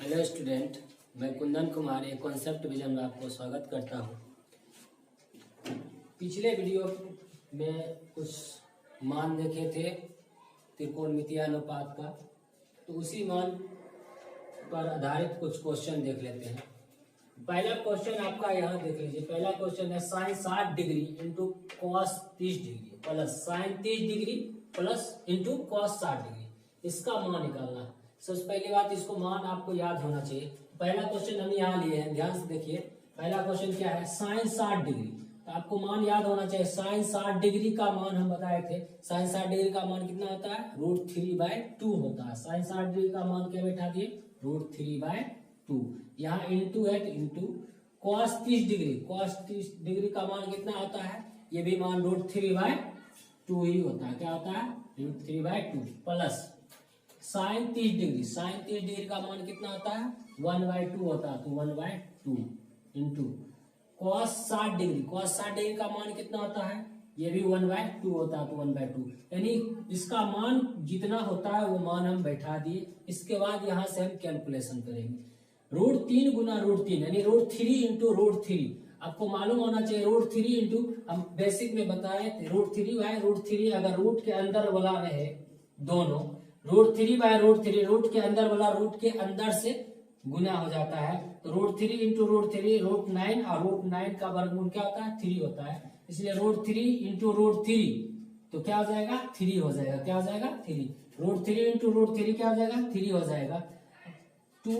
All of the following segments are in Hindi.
हेलो स्टूडेंट, मैं कुंदन कुमार एक कॉन्सेप्ट विजन में आपको स्वागत करता हूँ। पिछले वीडियो में कुछ मान देखे थे त्रिकोणमितीय अनुपात का, तो उसी मान पर आधारित कुछ क्वेश्चन देख लेते हैं। पहला क्वेश्चन आपका यहाँ देख लीजिए। पहला क्वेश्चन है sine 60 degree into cos 30 degree plus sine 30 degree plus into cos 60 degree, इसका मान निकालना है। सबसे पहली बात, इसको मान आपको याद होना चाहिए। पहला क्वेश्चन हम यहाँ लिए हैं, ध्यान से देखिए। पहला क्वेश्चन क्या है? साइन 60 डिग्री, तो आपको मान याद होना चाहिए। साइन 60 डिग्री का मान हम बताए थे, साइन 60 डिग्री का मान कितना होता है? √3/2 होता है। साइन 60 डिग्री का मान क्या बैठा दिए? √3/2। यहाँ इंटू है तो into cos 30 degree, cos 30 degree का मान कितना होता है? ये भी मान √3/2 ही होता है। क्या होता है? √3/2 plus sine 30 degree, sine 30 degree का मान कितना होता है? 1/2 होता है, तो 1/2 into cos 60 degree, cos 60 degree का मान कितना होता है? ये भी 1/2 होता है, तो 1/2। यानी इसका मान जितना होता है वो मान हम बैठा दिए। इसके बाद यहाँ से हम कैलकुलेशन करेंगे। √3 गुना √3 यानी √3 इंटू √3। आपको मालूम होना चाहिए √3 इंटू, हम बेसिक में बताए √3/√3 अगर रूट के अंदर वाला रहे दोनों, √3/√3 रूट के अंदर वाला रूट के अंदर से गुना हो जाता है, तो √3 इंटू √3 √9, और √9 का वर्गमूल क्या होता है? 3 होता है। इसलिए √3 इंटू √3 तो क्या हो जाएगा? 3 हो जाएगा। क्या हो जाएगा? 3। √3 इंटू √3 क्या हो जाएगा? 3 हो जाएगा। 2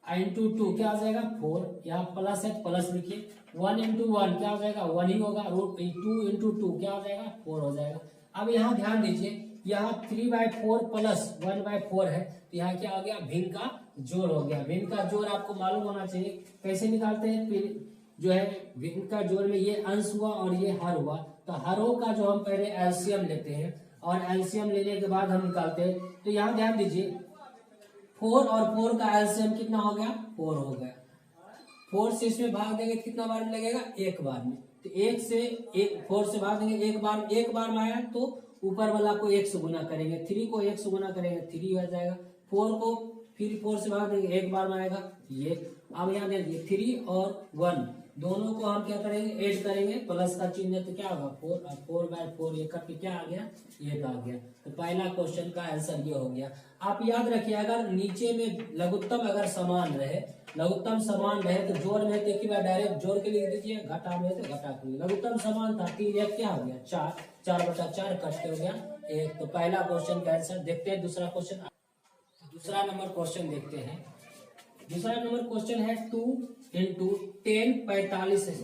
इंटू 2 क्या हो जाएगा? 4। यहाँ प्लस है, प्लस लिखिए। 1 इंटू 1 क्या हो जाएगा? 1 ही होगा। √2 इंटू 2 क्या हो जाएगा? 4 हो जाएगा। अब यहाँ ध्यान दीजिए, यहाँ 3/4 प्लस 1/4 है, तो यहाँ क्या हो गया? भिन्न का जोड़ हो गया। भिन्न का जोड़ आपको मालूम होना चाहिए। कैसे निकालते हैं? जो है भिन्न का जोड़ में ये अंश हुआ और ये हर हुआ, तो हरों का जो हम पहले एलसीएम लेते हैं, और एलसीएम लेने के बाद हम निकालते हैं। तो यहाँ ध्यान दीजिए, 4 और 4 का एलसीएम कितना हो गया? 4 हो गया। 4 से इसमें भाग देंगे कितना बार में लगेगा? एक बार में। तो 4 से भाग देंगे एक बार में आया, तो ऊपर वाला को 1 से गुना करेंगे, 3 को 1 से गुना करेंगे, 3 हो जाएगा। 4 को फिर 4 से भाग देंगे, एक बार में आएगा ये। अब यहाँ देखिए 3 और 1 दोनों को हम क्या करेंगे? ऐड करेंगे, प्लस का चिन्ह, तो क्या होगा? 4 और 4/4 ये करके क्या आ गया? 1 आ गया। तो पहला क्वेश्चन का आंसर ये हो गया। आप याद रखिए, अगर नीचे में लघुत्तम अगर समान रहे, लघुत्तम समान रहे तो जोड़ में तो एक बार डायरेक्ट जोड़ के लिख दीजिए, घटा में तो घटा के लिखिए। लघुत्तम समान था, 3 1 क्या हो गया? 4, 4/4 कट के हो गया 1। तो पहला क्वेश्चन का आंसर। देखते हैं दूसरा क्वेश्चन। दूसरा नंबर क्वेश्चन देखते हैं। दूसरा नंबर क्वेश्चन है 2 इंटू 10 45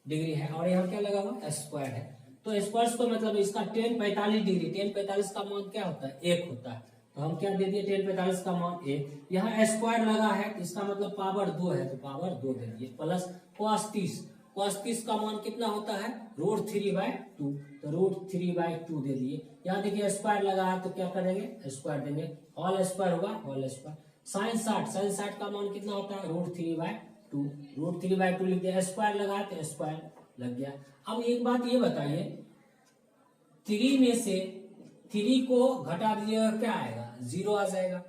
डिग्री है, और यहाँ क्या लगा हुआ? स्क्वायर है। तो स्क्वायर को मतलब इसका 10 45 डिग्री, 10 45 का मान क्या होता है? 1 होता है। तो हम क्या दे दिए? 10 45 का मान 1। यहाँ स्क्वायर लगा है, इसका मतलब पावर 2 है, तो पावर 2 दे दिए। प्लस cos 30, cos 30 का मान कितना होता है? √3/2, तो √3/2 दे दिए। यहाँ देखिए स्क्वायर लगा है, तो क्या करेंगे? स्क्वायर देंगे। होल स्क्वायर होगा, होल स्क्वायर। साइन 60 का मान कितना होता है? √3/2, √3/2 लिख दिया। स्क्वायर लगा तो स्क्वायर लग गया। अब एक बात ये बताइए, 3 में से 3 को घटा दीजिएगा, क्या आएगा? 0 आ जाएगा।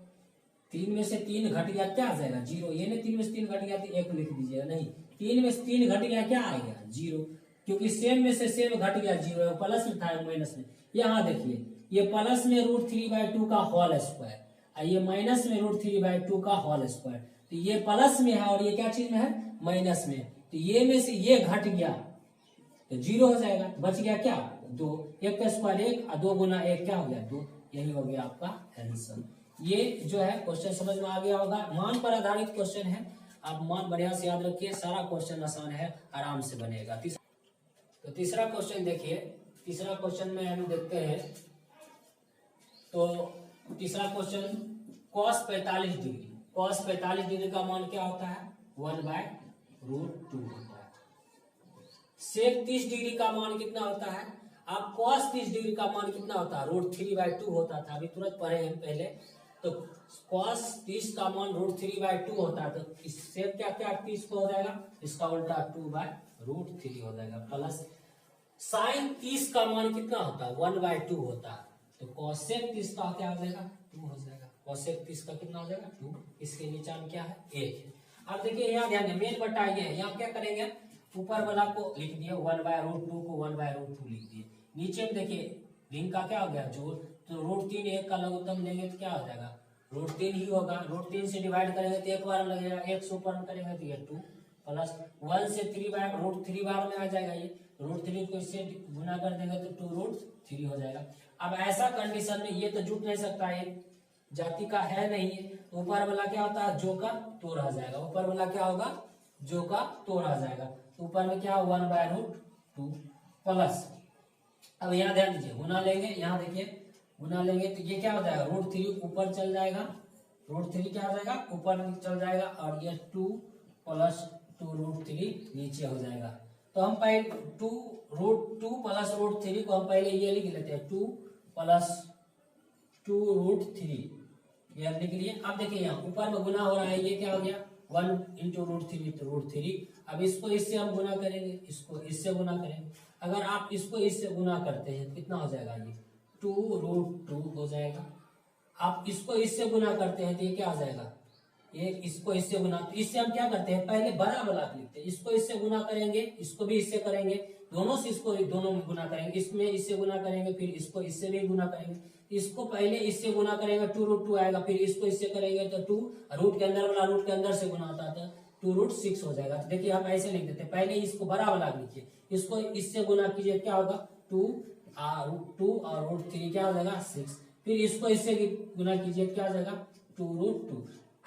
3 में से 3 घट गया, क्या आ जाएगा? 0। ये नहीं 3 में से 3 घट गया तो 1 लिख दीजिएगा, नहीं, 3 में से 3 घट गया, क्या आ गया? 0, क्योंकि सेम में से सेम घट गया 0, प्लस में था माइनस में। यहाँ देखिए, ये प्लस में √3/2 का होल स्क्वायर, ये माइनस में √3/2 का होल स्क्वायर। तो ये प्लस में है और ये क्या चीज में है? माइनस में। तो ये में से ये घट गया तो 0 हो जाएगा। बच गया क्या? 2। 1 का स्क्वायर 1, और 2 गुना 1 क्या हो गया? 2। यही हो गया आपका आंसर। ये जो है क्वेश्चन समझ में आ गया होगा। मान पर आधारित क्वेश्चन है, आप मान बढ़िया से याद रखिए, सारा क्वेश्चन आसान है, आराम से बनेगा। तो तीसरा क्वेश्चन देखिए। तीसरा क्वेश्चन में हम देखते हैं, तो तीसरा question cos 45 degree, cos 45 degree का मान क्या होता है? 1/√2 होता है। sec 30 डिग्री का मान कितना होता है? आप cos 30 डिग्री का मान कितना होता है? √3/2 होता था, अभी तुरंत पढ़े हैं पहले। तो cos 30 का मान √3/2 होता है, तो इससे क्या क्या 30 को हो जाएगा? इसका उल्टा 2/√3 हो जाएगा। प्लस साइन 30 का मान कितना होता है? 1/2 होता है, तो cosec 30 का क्या हो जाएगा? 2 हो जाएगा। कोसेक 30 का कितना हो जाएगा 2। इसके नीचे में क्या है 1 है। अब देखिए यहाँ ध्यान दें मेन बटा ये है, यहाँ क्या करेंगे ऊपर वाला को लिख दिए 1/√2 को 1/√2 लिख दिए। नीचे में देखिए रिंग का क्या हो गया जोड़, तो √3 1 का लघुत्तम लेंगे तो क्या हो जाएगा √3 ही होगा। √3 से डिवाइड करेंगे तो एक बार लगेगा, 1 से ऊपर में करेंगे तो ये 2 प्लस 1 से 3/√3 बार में आ जाएगा ये, √3 को इससे गुना कर देंगे तो 2√3 हो जाएगा। अब ऐसा कंडीशन में ये तो जुट नहीं सकता है, जाति का है नहीं है, तो ऊपर वाला क्या होता है जो का तोड़ आ जाएगा, ऊपर वाला क्या होगा जो का तोड़ आ जाएगा, तो ऊपर में क्या 1/√2 प्लस। अब यहाँ ध्यान दीजिए गुना लेंगे, यहाँ देखिए गुना लेंगे तो ये क्या हो जाएगा √3 ऊपर चल जाएगा, √3 क्या हो जाएगा ऊपर चल जाएगा, और ये 2 प्लस 2√3 नीचे हो जाएगा। तो हम पहले 2√2 प्लस √3 को हम पहले ये लिख लेते हैं 2 प्लस 2√3 ये हम लिख लिए। अब देखिए यहाँ ऊपर में गुना हो रहा है, ये क्या हो गया 1 × √3 तो √3। अब इसको इससे हम गुना करेंगे, इसको इससे गुना करेंगे। अगर आप इसको इससे गुना करते हैं कितना हो जाएगा ये 2√2 हो जाएगा। आप इसको इससे गुना करते हैं तो ये क्या हो जाएगा ये, इसको इससे गुना, तो इससे हम क्या करते हैं पहले बड़ा वाला लिखते हैं, इसको इससे गुना करेंगे, इसको भी इससे करेंगे, दोनों से इसको दोनों में गुना करेंगे, इसमें इससे गुना करेंगे, फिर इसको इससे भी गुना करेंगे। इसको पहले इससे गुना करेंगे 2√2 आएगा, फिर इसको इससे करेंगे तो 2, रूट के अंदर वाला रूट के अंदर से गुना होता था 2√6 हो जाएगा। तो देखिए हम ऐसे लिख देते हैं, पहले इसको बड़ा वाला लिखिए, इसको इससे गुना कीजिए क्या होगा 2 और √3 क्या हो जाएगा 6, फिर इसको इससे गुना कीजिए क्या हो जाएगा 2√2।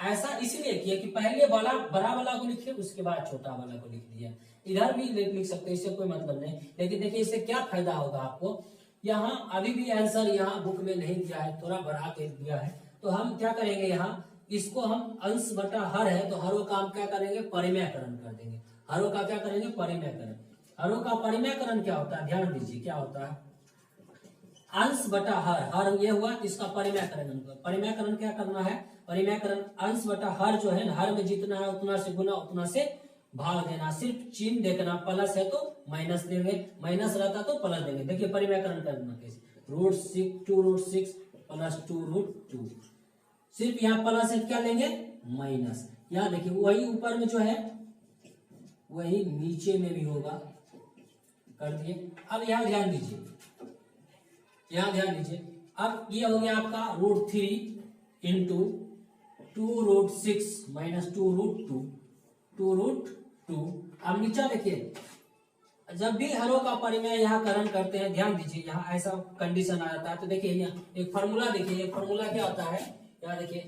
ऐसा इसलिए किया कि पहले बड़ा वाला को लिखिए उसके बाद छोटा वाला को लिख दिया। इधर भी लिख सकते हैं, इससे कोई मतलब नहीं, लेकिन देखिए इससे क्या फायदा होगा आपको। यहाँ अभी भी आंसर यहाँ बुक में नहीं दिया है, थोड़ा बढ़ा के दिया है, तो हम क्या करेंगे यहाँ इसको हम अंश बटा हर है तो हरों का हम क्या करेंगे परिमेयकरण कर देंगे। हरों का क्या करेंगे परिमेयकरण। हरों का परिमेयकरण क्या होता है ध्यान दीजिए क्या होता है अंश बटा हर ये हुआ, इसका परिमेयकरण। परिमेयकरण क्या करना है परिमेयकरण अंश बटा हर जो है हर में जितना है उतना से गुना उतना से भाग देना, सिर्फ चिन्ह देखना, प्लस है तो माइनस देंगे, माइनस रहता तो प्लस देंगे। देखिए परिमेयकरण करना कैसे √2√6 प्लस 2√2, सिर्फ यहाँ प्लस है क्या लेंगे माइनस। यहाँ देखिए वही ऊपर में जो है वही नीचे में भी होगा, कर दिए। अब यहाँ ध्यान दीजिए, यहाँ ध्यान दीजिए, अब ये हो गया आपका √3 इंटू 2√6 माइनस 2√2। अब नीचे देखिए जब भी हरों का परिमेय यहाँ करण करते हैं ध्यान दीजिए यहाँ ऐसा कंडीशन आ जाता है, तो देखिए यहाँ एक फॉर्मूला देखिए, एक फॉर्मूला क्या होता है यहाँ देखिए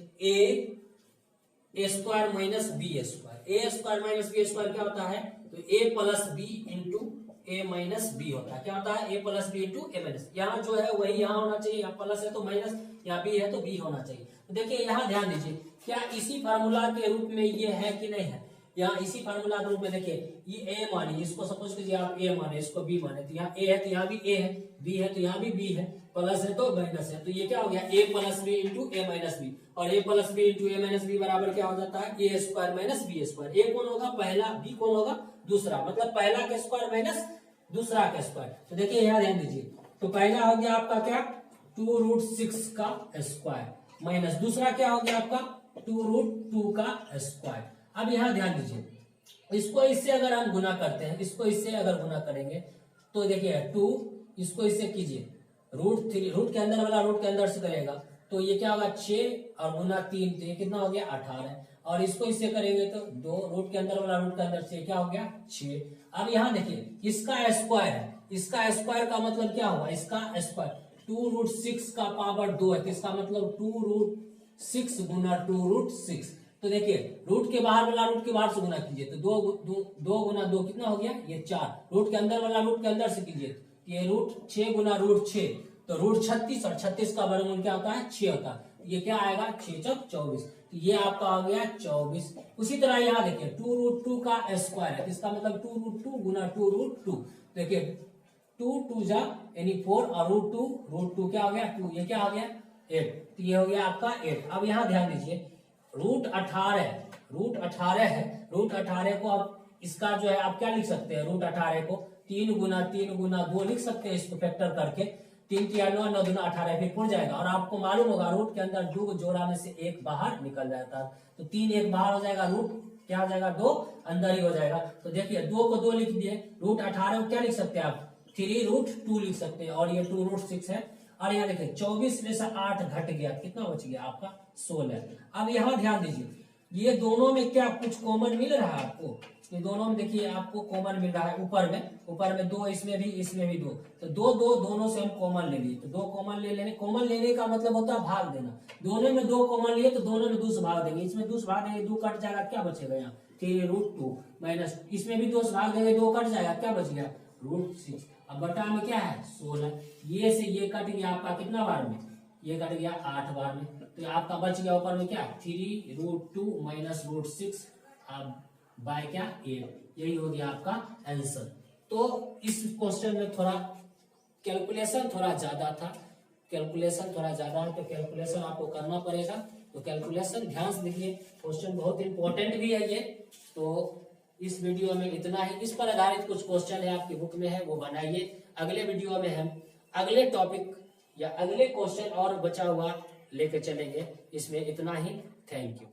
a square minus B square, a square minus B square क्या होता है तो a plus B into a minus B होता है। क्या होता है a plus B into a minus, यहाँ जो है वही यहाँ होना चाहिए, यहाँ प्लस है तो माइनस, यहाँ b है तो b होना चाहिए। तो देखिए यहाँ ध्यान दीजिए क्या इसी फार्मूला के रूप में ये है कि नहीं है, यहाँ इसी फार्मूला के रूप में देखिए ये a मानिए, इसको सपोज कीजिए आप a माने, इसको b माने, तो यहाँ a है तो यहाँ भी a है, b है तो यहाँ भी b है, प्लस है तो माइनस है, तो ये क्या हो गया a plus B into a minus B, और a plus B into a minus B बराबर क्या हो जाता है a square minus B square. a कौन होगा पहला, b कौन होगा दूसरा, मतलब पहला का स्क्वायर माइनस दूसरा का स्क्वायर। तो देखिए यहाँ ध्यान दीजिए, तो पहला हो गया आपका क्या 2√6 का स्क्वायर माइनस दूसरा क्या हो गया आपका 2√2 का स्क्वायर। अब यहाँ ध्यान दीजिए इसको इससे अगर हम गुना करते हैं, इसको इससे अगर गुना करेंगे तो देखिए 2 इसको इससे कीजिए √3, रूट के अंदर वाला रूट के अंदर से करेगा तो ये क्या होगा 6 और गुना 3 तो ये कितना हो गया 18, और इसको इससे करेंगे तो 2 रूट के अंदर वाला रूट के अंदर से क्या हो गया 6। अब यहाँ देखिए इसका स्क्वायर है, इसका स्क्वायर का मतलब क्या हुआ इसका स्क्वायर 2√6 का पावर 2 है, तो इसका मतलब 2√6 गुना 2√6। तो देखिए रूट के बाहर वाला रूट के बाहर से गुना कीजिए तो 2 गुना 2 कितना हो गया ये 4, रूट के अंदर वाला रूट के अंदर से कीजिए ये √6 गुना √6 तो √36, और 36 का वर्गमूल क्या होता है 6 होता है, ये क्या आएगा 6 × 24, तो ये आपका हो गया 24। उसी तरह यहाँ देखिए 2√2 का स्क्वायर है, इसका मतलब 2√2 गुना 2√2, देखिए 2 जा यानी 4 और √2 क्या हो गया 2, ये क्या हो गया 8, तो ये हो गया आपका 8। अब यहाँ ध्यान दीजिए √18 है, √18 को आप इसका जो है आप क्या लिख सकते हैं √18 को 3 गुना 2 लिख सकते हैं, इसको फैक्टर करके 3 की 9, 9 दूना 18 फिर पूर्ण जाएगा। और आपको मालूम होगा रूट के अंदर 2 जोड़ा में से 1 बाहर निकल जाता है, तो 3 1 बाहर हो जाएगा, रूट क्या हो जाएगा 2 अंदर ही हो जाएगा। तो देखिए 2 को 2 लिख दिए, रूट 18 को क्या लिख सकते हैं आप 3√2 लिख सकते हैं, और ये 2√6 है। और यहाँ देखिए 24 में से 8 घट गया, कितना बच गया आपका 16। अब यहाँ ध्यान दीजिए, ये दोनों में क्या कुछ कॉमन मिल रहा है आपको, ये दोनों में देखिए आपको कॉमन मिल रहा है। ऊपर में 2, इसमें भी 2, तो 2 2 दोनों से हम कॉमन ले लिए, तो 2 कॉमन ले लेने। कॉमन लेने का मतलब होता है भाग देना, दोनों में 2 कॉमन लिए तो दोनों में 2 से भाग देंगे, इसमें 2 से भाग देंगे 2 कट जाएगा, क्या बचेगा यहाँ 3√2 माइनस, इसमें भी 2 से भाग देंगे 2 कट जाएगा, क्या बच गया √6। अब बटा में क्या है 16, ये से ये कट गया आपका कितना बार में, ये कट गया 8 बार में, तो आपका बच गया ऊपर में क्या 3√2 माइनस √6 बाय क्या 8, यही हो गया आपका आंसर। तो इस क्वेश्चन में थोड़ा कैलकुलेशन थोड़ा ज्यादा था, कैलकुलेशन थोड़ा ज्यादा है, तो कैलकुलेशन आपको करना पड़ेगा। तो कैलकुलेशन ध्यान से देखिए, क्वेश्चन बहुत इंपॉर्टेंट भी है ये। तो इस वीडियो में इतना ही, इस पर आधारित कुछ क्वेश्चन है आपकी बुक में है, वो बनाइए। अगले वीडियो में हम अगले टॉपिक या अगले क्वेश्चन और बचा हुआ लेके चलेंगे। इसमें इतना ही, थैंक यू।